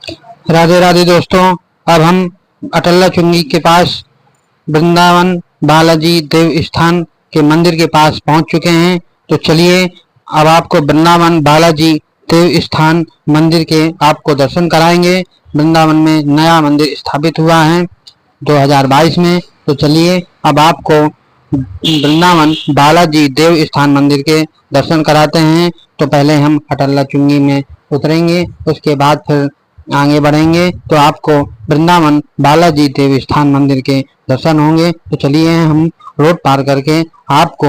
राधे राधे दोस्तों। अब हम अटल्ला चुंगी के पास वृंदावन बालाजी देव स्थान के मंदिर के पास पहुंच चुके हैं। तो चलिए अब आपको वृंदावन बालाजी देव स्थान मंदिर के आपको दर्शन कराएंगे। वृंदावन में नया मंदिर स्थापित हुआ है 2022 में। तो चलिए अब आपको वृंदावन बालाजी देव स्थान मंदिर के दर्शन कराते हैं। तो पहले हम अटल्ला चुंगी में उतरेंगे, उसके बाद फिर आगे बढ़ेंगे तो आपको वृंदावन बालाजी देव स्थान मंदिर के दर्शन होंगे। तो चलिए हम रोड पार करके आपको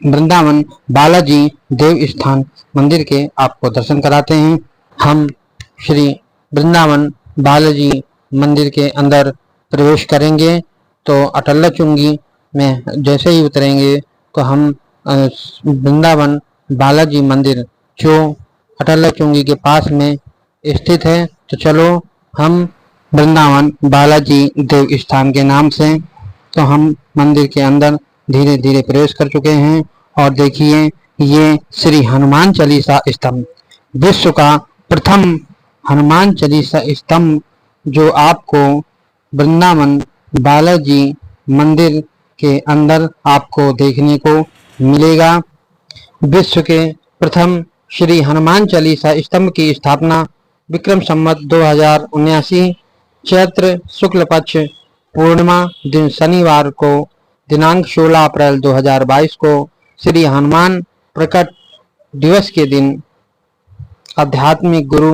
वृंदावन बालाजी देव स्थान मंदिर के आपको दर्शन कराते हैं। हम श्री वृंदावन बालाजी मंदिर के अंदर प्रवेश करेंगे तो अटल्ला चुंगी में जैसे ही उतरेंगे तो हम वृंदावन बालाजी मंदिर जो अटल्ला चुंगी के पास में स्थित है। तो चलो हम वृंदावन बालाजी देव स्थान के नाम से तो हम मंदिर के अंदर धीरे धीरे प्रवेश कर चुके हैं। और देखिए ये श्री हनुमान चालीसा स्तंभ, विश्व का प्रथम हनुमान चालीसा स्तंभ जो आपको वृंदावन बालाजी मंदिर के अंदर आपको देखने को मिलेगा। विश्व के प्रथम श्री हनुमान चालीसा स्तंभ की स्थापना विक्रम संवत 2079 चैत्र शुक्ल पक्ष पूर्णिमा दिन शनिवार को दिनांक 16 अप्रैल 2022 को श्री हनुमान प्रकट दिवस के दिन आध्यात्मिक गुरु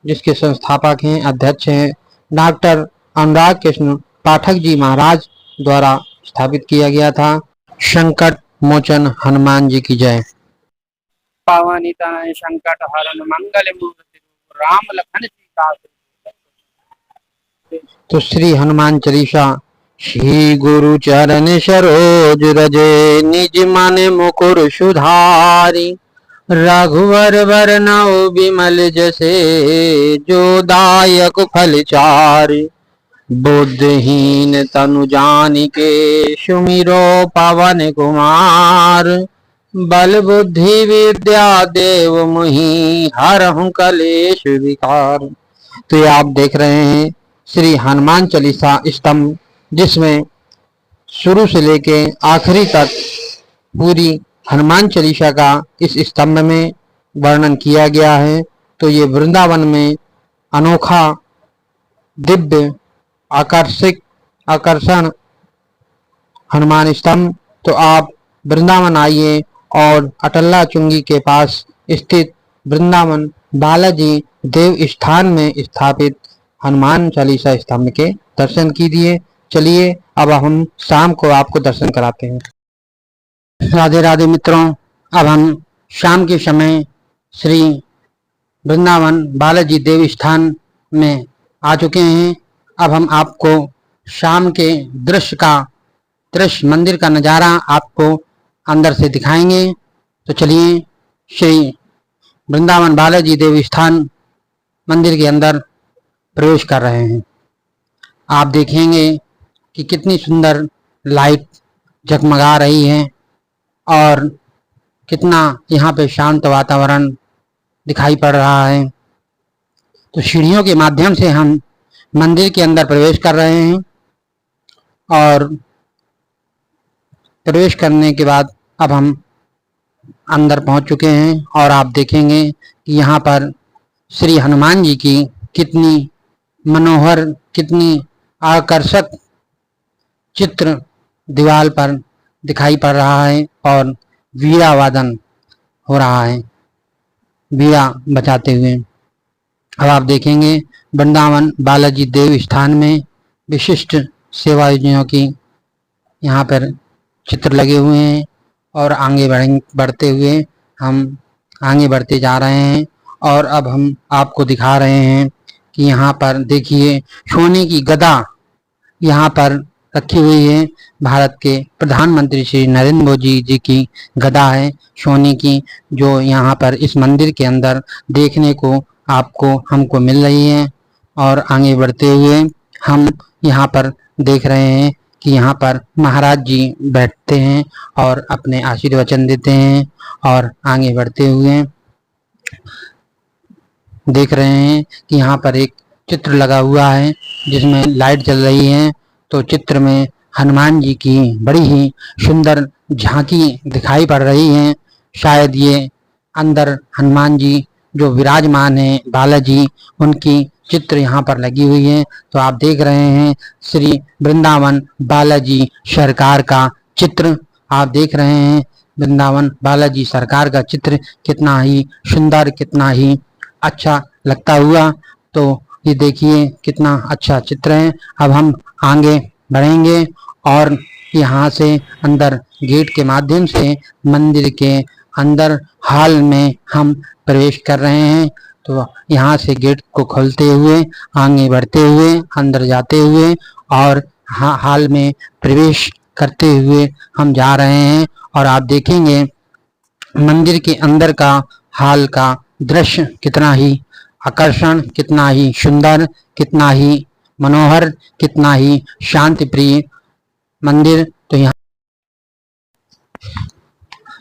जिसके संस्थापक हैं अध्यक्ष हैं डॉक्टर अनुराग कृष्ण पाठक जी महाराज द्वारा स्थापित किया गया था। संकट मोचन हनुमान जी की जय। पावनी तनय संकट हरण मंगल मूर्ति राम लखन सीता। तो श्री हनुमान चालीसा। श्री गुरु चरण सरोज रजे निज मन मुकुर सुधारी, रघुवर वरनौ बिमल जसे जो दायक फल चारि, बुद्धहीन तनु जानिके सुमिरो पवन कुमार, बल बुद्धि विद्या देव मुहि हरहु कलेश विकार। तो ये आप देख रहे हैं श्री हनुमान चालीसा स्तंभ जिसमें शुरू से लेके आखिरी तक पूरी हनुमान चालीसा का इस स्तंभ में वर्णन किया गया है। तो ये वृंदावन में अनोखा दिव्य आकर्षण हनुमान स्तंभ। तो आप वृंदावन आइए और अटल्ला चुंगी के पास स्थित वृंदावन बालाजी देव स्थान में स्थापित हनुमान चालीसा स्तंभ के दर्शन कीजिए। चलिए अब हम शाम को आपको दर्शन कराते हैं। राधे राधे मित्रों, अब हम शाम के समय श्री वृंदावन बालाजी देव स्थान में आ चुके हैं। अब हम आपको शाम के दृश्य मंदिर का नज़ारा आपको अंदर से दिखाएंगे। तो चलिए श्री वृंदावन बालाजी देव स्थान मंदिर के अंदर प्रवेश कर रहे हैं। आप देखेंगे कि कितनी सुंदर लाइट जगमगा रही है और कितना यहाँ पे शांत वातावरण दिखाई पड़ रहा है। तो सीढ़ियों के माध्यम से हम मंदिर के अंदर प्रवेश कर रहे हैं और प्रवेश करने के बाद अब हम अंदर पहुंच चुके हैं। और आप देखेंगे कि यहाँ पर श्री हनुमान जी की कितनी मनोहर कितनी आकर्षक चित्र दीवार पर दिखाई पड़ रहा है और वीणा वादन हो रहा है वीणा बजाते हुए। अब आप देखेंगे वृंदावन बालाजी देव स्थान में विशिष्ट सेवा योजनाओं की यहाँ पर चित्र लगे हुए हैं और आगे बढ़ते हुए हम आगे बढ़ते जा रहे हैं। और अब हम आपको दिखा रहे हैं कि यहाँ पर देखिए सोने की गदा यहाँ पर रखी हुई है। भारत के प्रधानमंत्री श्री नरेंद्र मोदी जी की गदा है सोने की, जो यहाँ पर इस मंदिर के अंदर देखने को हमको मिल रही है। और आगे बढ़ते हुए हम यहाँ पर देख रहे हैं कि यहाँ पर महाराज जी बैठते हैं और अपने आशीर्वचन देते हैं। और आगे बढ़ते हुए देख रहे हैं कि यहाँ पर एक चित्र लगा हुआ है जिसमें लाइट जल रही है। तो चित्र में हनुमान जी की बड़ी ही सुंदर झांकी दिखाई पड़ रही है। शायद ये अंदर हनुमान जी जो विराजमान है बालाजी, उनकी चित्र यहाँ पर लगी हुई है। तो आप देख रहे हैं श्री वृंदावन बालाजी सरकार का चित्र आप देख रहे हैं। वृंदावन बालाजी सरकार का चित्र कितना ही सुंदर, कितना ही अच्छा लगता हुआ। तो ये देखिए कितना अच्छा चित्र है। अब हम आगे बढ़ेंगे और यहाँ से अंदर गेट के माध्यम से मंदिर के अंदर हॉल में हम प्रवेश कर रहे हैं। तो यहाँ से गेट को खोलते हुए आगे बढ़ते हुए अंदर जाते हुए और हॉल में प्रवेश करते हुए हम जा रहे हैं। और आप देखेंगे मंदिर के अंदर का हॉल का दृश्य कितना ही आकर्षण, कितना ही सुंदर, कितना ही मनोहर, कितना ही शांति प्रिय मंदिर। तो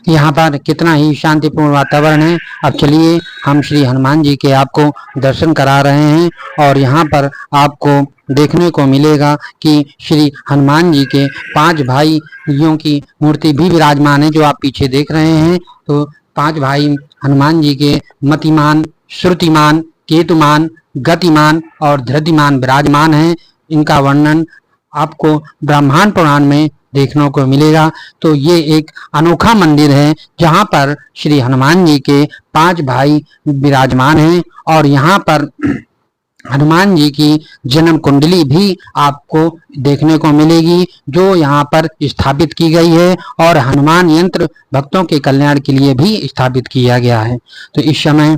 यहाँ पर कितना ही शांतिपूर्ण वातावरण है। अब चलिए हम श्री हनुमान जी के आपको दर्शन करा रहे हैं और यहाँ पर आपको देखने को मिलेगा कि श्री हनुमान जी के 5 भाइयों की मूर्ति भी विराजमान है जो आप पीछे देख रहे हैं। तो 5 भाई हनुमान जी के मतिमान, श्रुतिमान, केतुमान, गतिमान और धृतिमान विराजमान हैं। इनका वर्णन आपको ब्रह्मांड पुराण में देखने को मिलेगा। तो ये एक अनोखा मंदिर है जहाँ पर श्री हनुमान जी के 5 भाई विराजमान हैं और यहाँ पर हनुमान जी की जन्म कुंडली भी आपको देखने को मिलेगी जो यहाँ पर स्थापित की गई है और हनुमान यंत्र भक्तों के कल्याण के लिए भी स्थापित किया गया है। तो इस समय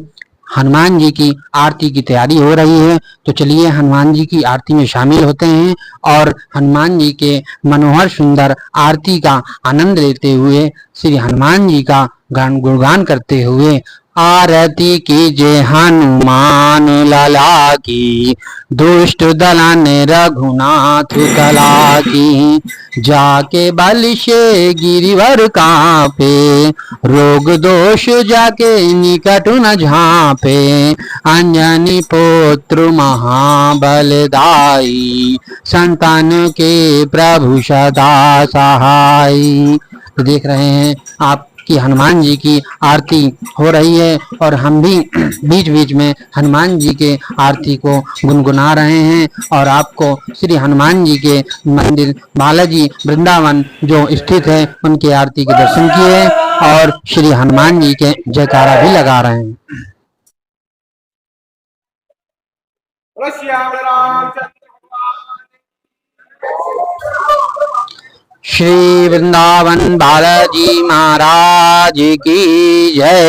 हनुमान जी की आरती की तैयारी हो रही है। तो चलिए हनुमान जी की आरती में शामिल होते हैं और हनुमान जी के मनोहर सुंदर आरती का आनंद लेते हुए श्री हनुमान जी का गुणगान करते हुए आरती कीजिए हनुमान लाला की, दुष्ट दलन रघुनाथ कला की, जाके बल से गिरिवर कांपे, रोग दोष जाके निकट न झांपे, अंजनी पुत्र महाबलदाई, संतान के प्रभु सदा सहाय। तो देख रहे हैं आप कि हनुमान जी की आरती हो रही है और हम भी बीच बीच में हनुमान जी के आरती को गुनगुना रहे हैं और आपको श्री हनुमान जी के मंदिर बालाजी वृंदावन जो स्थित है उनकी आरती के दर्शन किए और श्री हनुमान जी के जयकारा भी लगा रहे हैं। श्री वृंदावन बालाजी महाराज की जय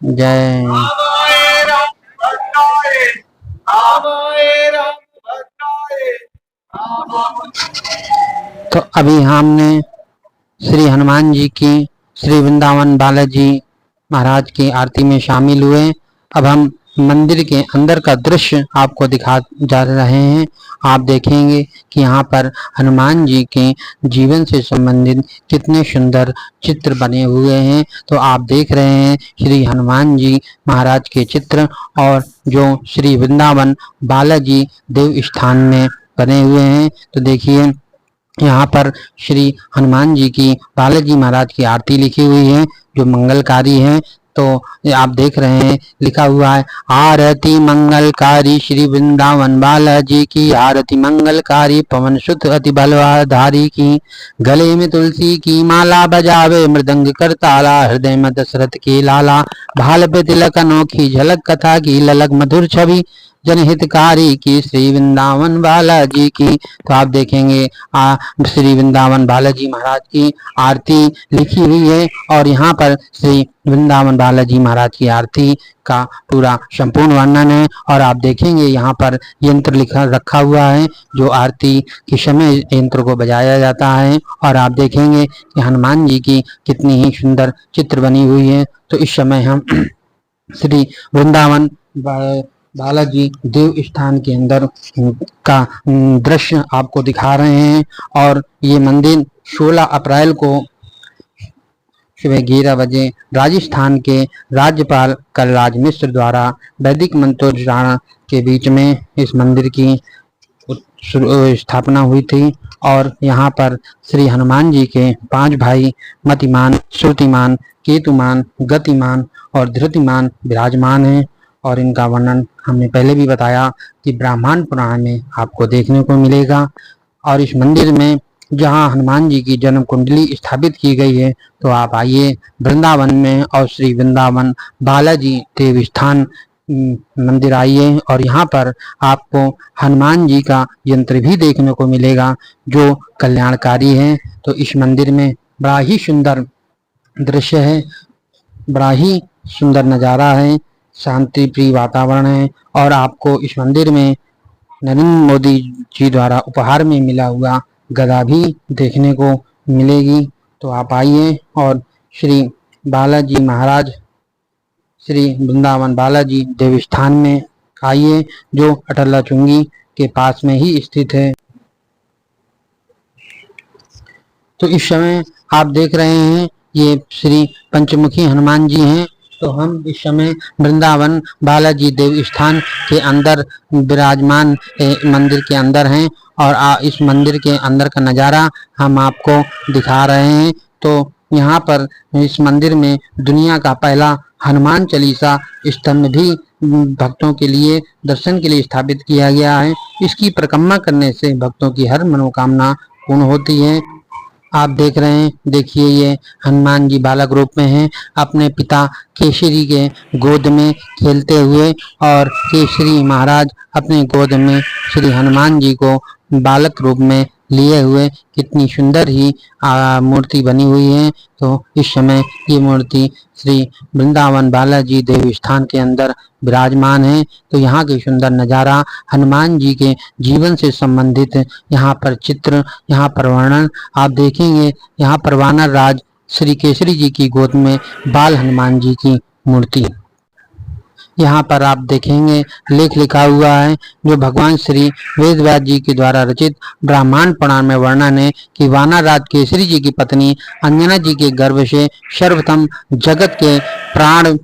जय। तो अभी हमने श्री हनुमान जी की श्री वृंदावन बालाजी महाराज की आरती में शामिल हुए। अब हम मंदिर के अंदर का दृश्य आपको दिखा जा रहे हैं। आप देखेंगे कि यहाँ पर हनुमान जी के जीवन से संबंधित कितने सुंदर चित्र बने हुए हैं। तो आप देख रहे हैं श्री हनुमान जी महाराज के चित्र और जो श्री वृंदावन बालाजी देव स्थान में बने हुए हैं। तो देखिए यहाँ पर श्री हनुमान जी की बालाजी महाराज की आरती लिखी हुई है जो मंगलकारी है। तो आप देख रहे हैं लिखा हुआ है आरती मंगलकारी श्री वृंदावन बालाजी की, आरती मंगलकारी पवन सुत अति बलवाधारी की, गले में तुलसी की माला बजावे मृदंग कर ताला, हृदय में दशरथ की लाला, भाल पे तिलक अनोखी झलक कथा की, ललक मधुर छवि जनहितकारी की, श्री वृंदावन बालाजी की। तो आप देखेंगे श्री वृंदावन बालाजी महाराज की आरती लिखी हुई है और यहाँ पर श्री वृंदावन बालाजी महाराज की आरती का पूरा संपूर्ण वर्णन है। और आप देखेंगे यहाँ पर यंत्र लिखा रखा हुआ है जो आरती के समय यंत्र को बजाया जाता है। और आप देखेंगे कि हनुमान जी की कितनी ही सुंदर चित्र बनी हुई है। तो इस समय हम श्री वृंदावन बालाजी देव स्थान के अंदर का दृश्य आपको दिखा रहे हैं। और ये मंदिर 16 सुबह 11 बजे राजस्थान के राज्यपाल कलराज मिश्र द्वारा वैदिक मंत्रोच्चारण के बीच में इस मंदिर की स्थापना हुई थी। और यहाँ पर श्री हनुमान जी के 5 भाई मतिमान, श्रुतिमान, केतुमान, गतिमान और धृतिमान विराजमान हैं। और इनका वर्णन हमने पहले भी बताया कि ब्राह्मण पुराण में आपको देखने को मिलेगा। और इस मंदिर में जहाँ हनुमान जी की जन्म कुंडली स्थापित की गई है, तो आप आइए वृंदावन में और श्री वृंदावन बालाजी देव स्थान मंदिर आइए। और यहाँ पर आपको हनुमान जी का यंत्र भी देखने को मिलेगा जो कल्याणकारी है। तो इस मंदिर में बड़ा ही सुंदर दृश्य है, बड़ा ही सुंदर नज़ारा है, शांति प्रिय वातावरण है। और आपको इस मंदिर में नरेंद्र मोदी जी द्वारा उपहार में मिला हुआ गदा भी देखने को मिलेगी। तो आप आइए और श्री बालाजी महाराज श्री वृंदावन बालाजी देवस्थान में आइए, जो अटला चुंगी के पास में ही स्थित है। तो इस समय आप देख रहे हैं ये श्री पंचमुखी हनुमान जी हैं। तो हम इस समय वृंदावन बालाजी देव स्थान के अंदर विराजमान मंदिर के अंदर हैं। और इस मंदिर के अंदर का नज़ारा हम आपको दिखा रहे हैं। तो यहाँ पर इस मंदिर में दुनिया का पहला हनुमान चालीसा स्तंभ भी भक्तों के लिए दर्शन के लिए स्थापित किया गया है। इसकी परिक्रमा करने से भक्तों की हर मनोकामना पूर्ण होती है। आप देख रहे हैं, देखिए ये हनुमान जी बालक रूप में हैं, अपने पिता केसरी के गोद में खेलते हुए। और केसरी महाराज अपने गोद में श्री हनुमान जी को बालक रूप में लिए हुए कितनी सुंदर ही मूर्ति बनी हुई है। तो इस समय ये मूर्ति श्री वृंदावन बालाजी देव स्थान के अंदर विराजमान है। तो यहाँ के सुंदर नज़ारा, हनुमान जी के जीवन से संबंधित यहाँ पर चित्र, यहाँ पर वर्णन आप देखेंगे। यहाँ पर वानर राज श्री केसरी जी की गोद में बाल हनुमान जी की मूर्ति, यहाँ पर आप देखेंगे लेख लिखा हुआ है जो भगवान श्री वेदव्यास जी के द्वारा रचित ब्राह्मण पुराण में वर्णन है कि वानर राज केसरी जी की पत्नी अंजना जी के गर्भ से सर्वप्रथम जगत के प्राण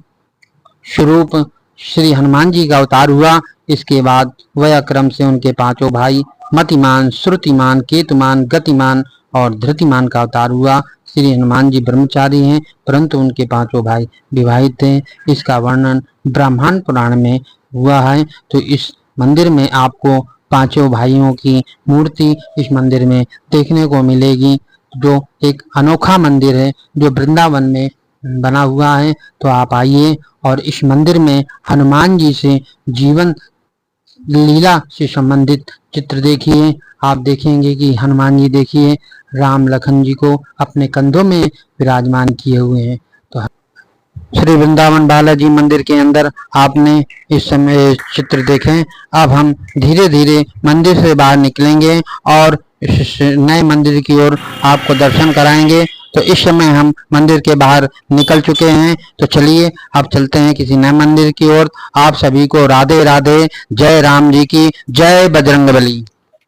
स्वरूप श्री हनुमान जी का अवतार हुआ। इसके बाद वह क्रम से उनके 5 भाई मतिमान, श्रुतिमान, केतुमान, गतिमान और धृतिमान का अवतार हुआ। श्री हनुमान जी ब्रह्मचारी हैं, परंतु उनके 5 भाई विवाहित थे। इसका वर्णन ब्राह्मण पुराण में हुआ है। तो इस मंदिर में आपको 5 भाइयों की मूर्ति इस मंदिर में देखने को मिलेगी, जो एक अनोखा मंदिर है जो वृंदावन में बना हुआ है। तो आप आइए और इस मंदिर में हनुमान जी से जीवन लीला से संबंधित चित्र देखिए। आप देखेंगे कि हनुमान जी देखिए राम लखन जी को अपने कंधों में विराजमान किए हुए हैं। तो श्री वृंदावन बालाजी मंदिर के अंदर आपने इस समय चित्र देखे। अब हम धीरे धीरे मंदिर से बाहर निकलेंगे और इस नए मंदिर की ओर आपको दर्शन कराएंगे। तो इस समय हम मंदिर के बाहर निकल चुके हैं। तो चलिए अब चलते हैं किसी नए मंदिर की ओर। आप सभी को राधे राधे। जय राम जी की जय, बजरंगबली।